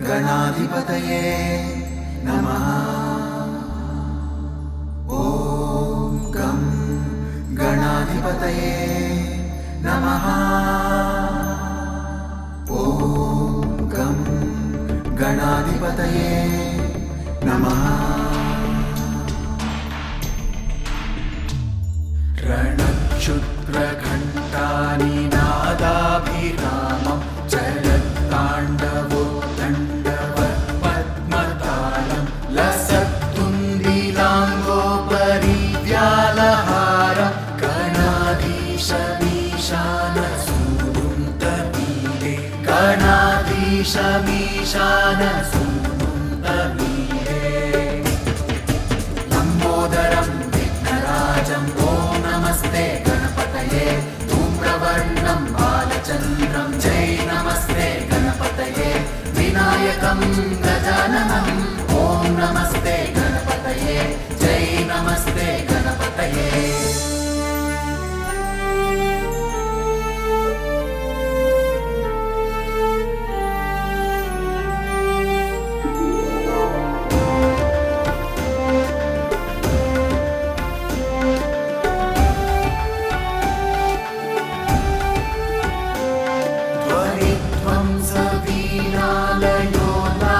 गणाधिपतये नमः। ॐ गं गणाधिपतये नमः। ॐ गं गणाधिपतये नमः। रणक्षुद्रघण्टानिनादाभिरामं चलत्ताण्डवो दण्डवत्पद्मतालं लसत्तुन्दिलाङ्गोपरिव्यालहारं गणाधीशमीशानसूनुं तमीरे गणाधीशमीशानसूनुं तमीरे लम्बोदरं विघ्नराजं ॐ नमस्ते गणपतये धूम्रवर्णं बालचन्द्रं जय नमस्ते गणपतये विनायकं गजाननं ॐ नमस्ते गणपतये जय नमस्ते गणपतये।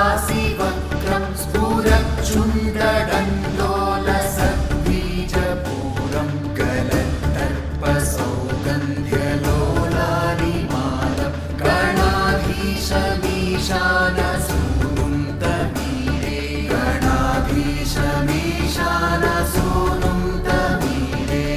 वीणालयोलासिवक्त्रं स्फुरच्चुण्डदण्डोलसद्बीजपूरं गलत्तर्पसौगन्ध्यलोलानिमालं गणाधीशमीशानसूनुं तमीरे गणाधीशमीशानसूनुं तमीरे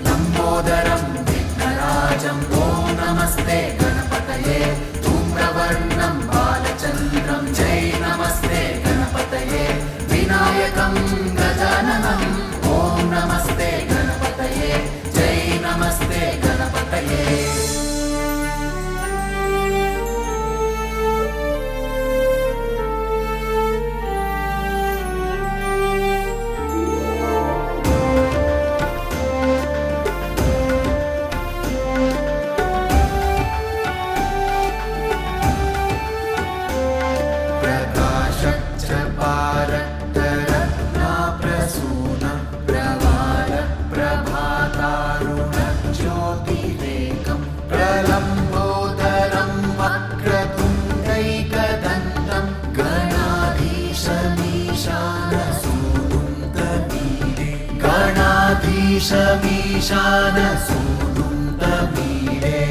लम्बोदरं विघ्नराजं ॐ नमस्ते गणपतये धूम्रवर्णं बालचन्द्रं जय नमस्ते गणपतये विनायकं गजाननं ॐ नमस्ते गणपतये जय नमस्ते गणपतये। प्रलम्बोदरं वक्रतुण्डैकदन्तं गणाधीशमीशानसूनुं तमीरे गणाधीशमीशानसूनुं तमीरे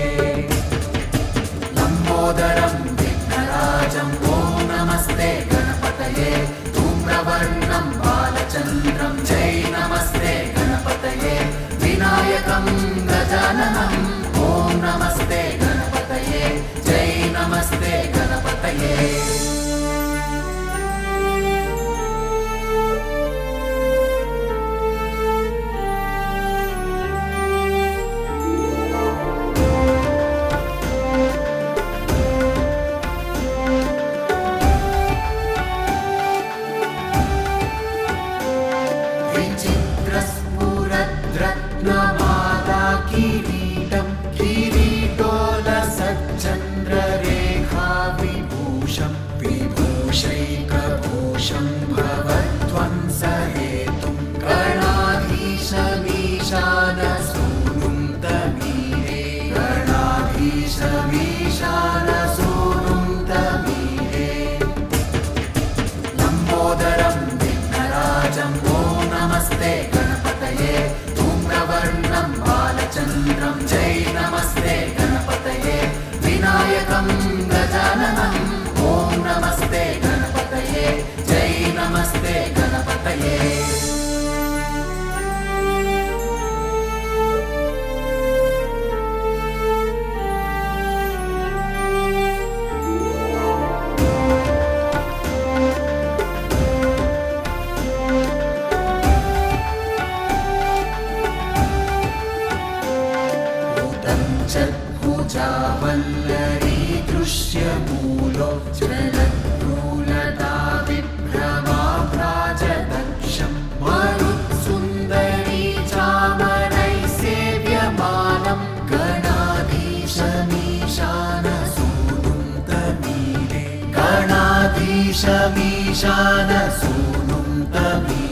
लम्बोदरं विघ्नराजं ॐ नमस्ते गणपतये धूम्रवर्णं बालचन्द्रं जय नमस्ते गणपतये विनायकं गजाननं ॐ नमस्ते गणपतये जय नमस्ते गणपतये। विचित्रस्फुरद्रत्नमाला किरीटं किरीटोलसच्चन्द्ररेखाविभूषं विभूषैकभूषं भवध्वंसहेतुं गणाधीशमीशानसूनुं तमीरे गणाधीशमीशानसूनुं तमीरे लम्बोदरं विघ्नराजं ॐ नमस्ते गणपतये धूम्रवर्णं बालचन्द्रं जय नमस्ते गणपतये विनायकं गजाननं ॐ नमस्ते गणपतये जय नमस्ते गणपतये। भुजावल्लरी दृश्यमूलो चलत्प्रूलता विभ्रमाभ्राजदक्षं मरुत्सुन्दरी चामरैः सेव्यमानं गणाधीशमीशानसूनुं तमीरे ईशमीशानसूनुं तमी